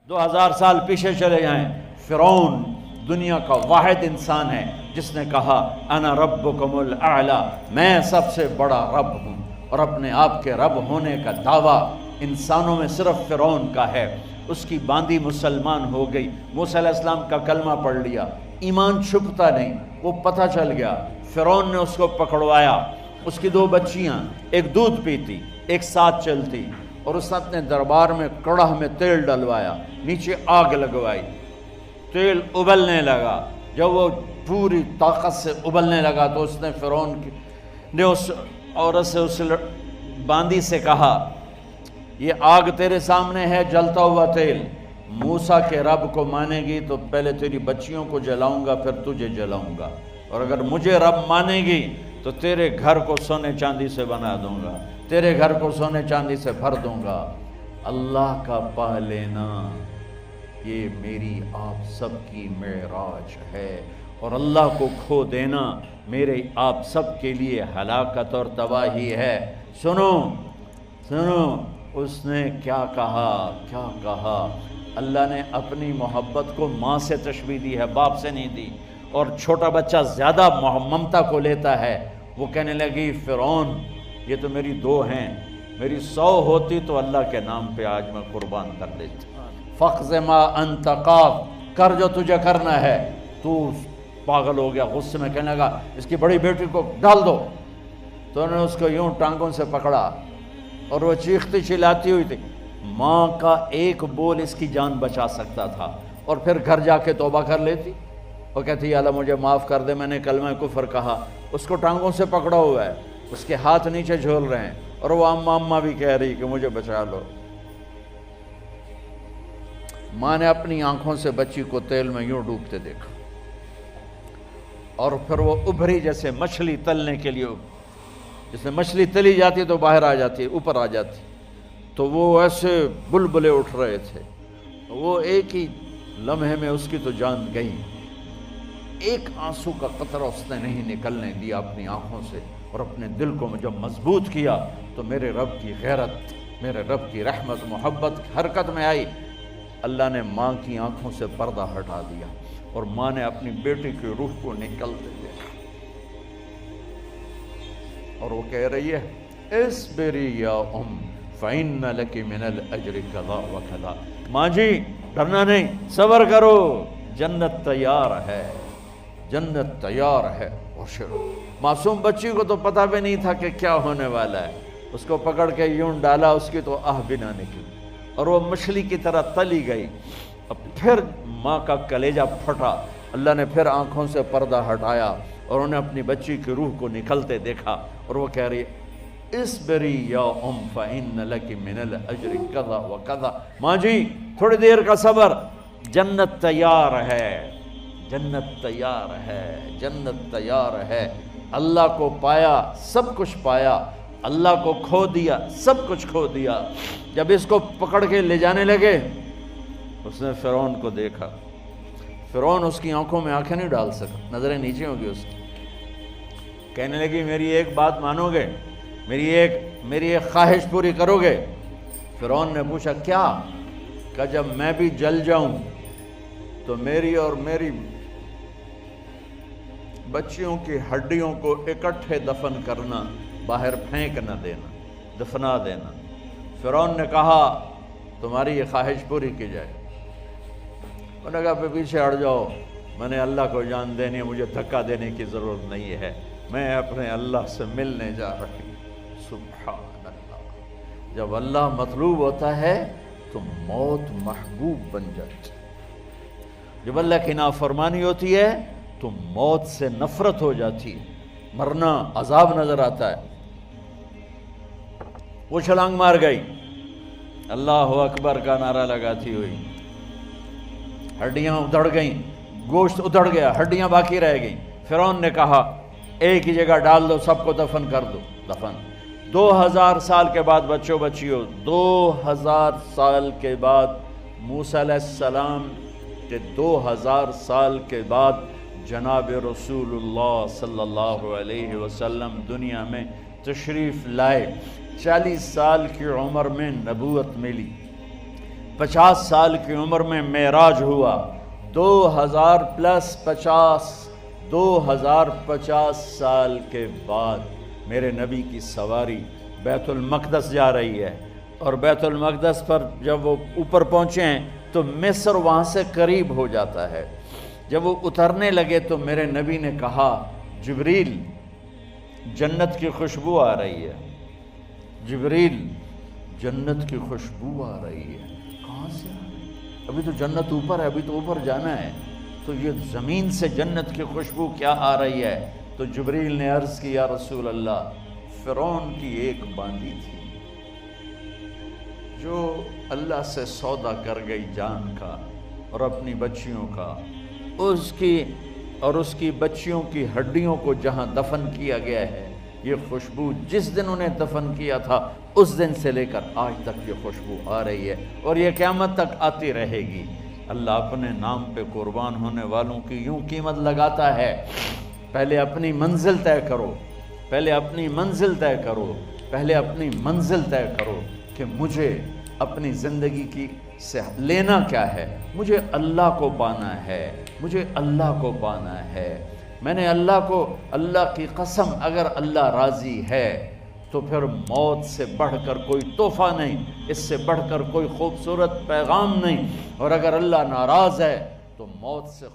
2000 سال پیچھے چلے جائیں، فرعون دنیا کا واحد انسان ہے جس نے کہا انا ربکم الاعلی، میں سب سے بڑا رب ہوں، اور اپنے آپ کے رب ہونے کا دعویٰ انسانوں میں صرف فرعون کا ہے۔ اس کی باندی مسلمان ہو گئی، موسیٰ علیہ السلام کا کلمہ پڑھ لیا، ایمان چھپتا نہیں، وہ پتہ چل گیا۔ فرعون نے اس کو پکڑوایا، اس کی 2 بچیاں، ایک دودھ پیتی ایک ساتھ چلتی، اور اس نے اپنے دربار میں کڑاہ میں تیل ڈلوایا، نیچے آگ لگوائی، تیل ابلنے لگا۔ جب وہ پوری طاقت سے ابلنے لگا تو اس نے فرعون نے اس عورت سے، اس باندی سے کہا یہ آگ تیرے سامنے ہے، جلتا ہوا تیل، موسیٰ کے رب کو مانے گی تو پہلے تیری بچیوں کو جلاؤں گا، پھر تجھے جلاؤں گا، اور اگر مجھے رب مانے گی تو تیرے گھر کو سونے چاندی سے بنا دوں گا، تیرے گھر کو سونے چاندی سے بھر دوں گا۔ اللہ کا پا لینا یہ میری آپ سب کی معراج ہے، اور اللہ کو کھو دینا میرے آپ سب کے لیے ہلاکت اور تباہی ہے۔ سنو سنو، اس نے کیا کہا، کیا کہا؟ اللہ نے اپنی محبت کو ماں سے تشبیہ دی ہے، باپ سے نہیں دی، اور چھوٹا بچہ زیادہ ممتا کو لیتا ہے۔ وہ کہنے لگی فرعون یہ تو میری 2 ہیں، میری 100 ہوتی تو اللہ کے نام پہ آج میں قربان کر دیتی۔ فَقْضِ مَا أَنْتَ قَاضٍ، کر جو تجھے کرنا ہے۔ تو پاگل ہو گیا، غصے میں کہنے لگا اس کی بڑی بیٹی کو ڈال دو۔ تو انہوں نے اس کو یوں ٹانگوں سے پکڑا، اور وہ چیختی چلاتی ہوئی تھی۔ ماں کا ایک بول اس کی جان بچا سکتا تھا، اور پھر گھر جا کے توبہ کر لیتی، وہ کہتی یا اللہ مجھے معاف کر دے، میں نے کلمہ کفر کہا۔ اس کو ٹانگوں سے پکڑا ہوا ہے، اس کے ہاتھ نیچے جھول رہے ہیں، اور وہ اماں اماں بھی کہہ رہی کہ مجھے بچا لو۔ ماں نے اپنی آنکھوں سے بچی کو تیل میں یوں ڈوبتے دیکھا، اور پھر وہ ابھری جیسے مچھلی تلنے کے لیے، جیسے مچھلی تلی جاتی تو باہر آ جاتی، اوپر آ جاتی، تو وہ ایسے بلبلے اٹھ رہے تھے۔ وہ ایک ہی لمحے میں اس کی تو جان گئی، ایک آنسو کا قطرہ اس نے نہیں نکلنے دیا اپنی آنکھوں سے، اور اپنے دل کو جب مضبوط کیا تو میرے رب کی غیرت، میرے رب کی رحمت محبت حرکت میں آئی۔ اللہ نے ماں کی آنکھوں سے پردہ ہٹا دیا، اور ماں نے اپنی بیٹی کی روح کو نکلتے دیکھا، اور وہ کہہ رہی ہے اصبری یا ام فإن لک من الأجر کذا وکذا، ماں جی ڈرنا نہیں، صبر کرو، جنت تیار ہے، جنت تیار ہے۔ اور معصوم بچی کو تو پتہ بھی نہیں تھا کہ کیا ہونے والا ہے، اس کو پکڑ کے یوں ڈالا، اس کی تو آہ بھی نہ نکلی، اور وہ مچھلی کی طرح تلی گئی۔ اب پھر ماں کا کلیجہ پھٹا، اللہ نے پھر آنکھوں سے پردہ ہٹایا، اور انہیں اپنی بچی کی روح کو نکلتے دیکھا، اور وہ کہہ رہی ہے اصبری یا ام فإن لک من الأجر کذا وکذا، ماں جی تھوڑی دیر کا صبر، جنت تیار ہے، جنت تیار ہے، جنت تیار ہے۔ اللہ کو پایا سب کچھ پایا، اللہ کو کھو دیا سب کچھ کھو دیا۔ جب اس کو پکڑ کے لے جانے لگے، اس نے فرعون کو دیکھا، فرعون اس کی آنکھوں میں آنکھیں نہیں ڈال سکا، نظریں نیچے ہوگی اس کی۔ کہنے لگی میری ایک بات مانو گے، میری ایک خواہش پوری کرو گے؟ فرعون نے پوچھا کیا؟ کہ جب میں بھی جل جاؤں تو میری اور میری بچیوں کی ہڈیوں کو اکٹھے دفن کرنا، باہر پھینک نہ دینا، دفنا دینا۔ فرعون نے کہا تمہاری یہ خواہش پوری کی جائے۔ انہوں نے کہا پہ پیچھے ہٹ جاؤ، میں نے اللہ کو جان دینی ہے، مجھے دھکا دینے کی ضرورت نہیں ہے، میں اپنے اللہ سے ملنے جا رہی ہوں۔ سبحان اللہ، جب اللہ مطلوب ہوتا ہے تو موت محبوب بن جاتی، جب اللہ کی نافرمانی ہوتی ہے تو موت سے نفرت ہو جاتی، مرنا عذاب نظر آتا ہے۔ وہ چھلانگ مار گئی، اللہ اکبر کا نعرہ لگاتی ہوئی، ہڈیاں ادھڑ گئیں، گوشت ادھڑ گیا، ہڈیاں باقی رہ گئیں۔ فرعون نے کہا ایک ہی جگہ ڈال دو، سب کو دفن کر دو۔ دفن 2000 سال کے بعد بچوں بچیوں، 2000 سال کے بعد موسیٰ علیہ السلام کے 2000 سال کے بعد جناب رسول اللہ صلی اللہ علیہ وسلم دنیا میں تشریف لائے۔ 40 سال کی عمر میں نبوت ملی، 50 سال کی عمر میں معراج ہوا، 2050 سال کے بعد میرے نبی کی سواری بیت المقدس جا رہی ہے، اور بیت المقدس پر جب وہ اوپر پہنچے ہیں تو مصر وہاں سے قریب ہو جاتا ہے۔ جب وہ اترنے لگے تو میرے نبی نے کہا جبریل جنت کی خوشبو آ رہی ہے، جبریل جنت کی خوشبو آ رہی ہے۔ کہاں سے آ رہی ہے؟ ابھی تو جنت اوپر ہے، ابھی تو اوپر جانا ہے، تو یہ زمین سے جنت کی خوشبو کیا آ رہی ہے؟ تو جبریل نے عرض کی یا رسول اللہ، فرعون کی ایک باندی تھی جو اللہ سے سودا کر گئی جان کا اور اپنی بچیوں کا، اس کی بچیوں کی ہڈیوں کو جہاں دفن کیا گیا ہے، یہ خوشبو جس دن انہیں دفن کیا تھا اس دن سے لے کر آج تک یہ خوشبو آ رہی ہے اور یہ قیامت تک آتی رہے گی۔ اللہ اپنے نام پہ قربان ہونے والوں کی یوں قیمت لگاتا ہے، پہلے اپنی منزل طے کرو، پہلے اپنی منزل طے کرو، پہلے اپنی منزل طے کرو کہ مجھے اپنی زندگی کی سے لینا کیا ہے۔ مجھے اللہ کو پانا ہے، مجھے اللہ کو پانا ہے۔ میں نے اللہ کی قسم، اگر اللہ راضی ہے تو پھر موت سے بڑھ کر کوئی تحفہ نہیں، اس سے بڑھ کر کوئی خوبصورت پیغام نہیں، اور اگر اللہ ناراض ہے تو موت سے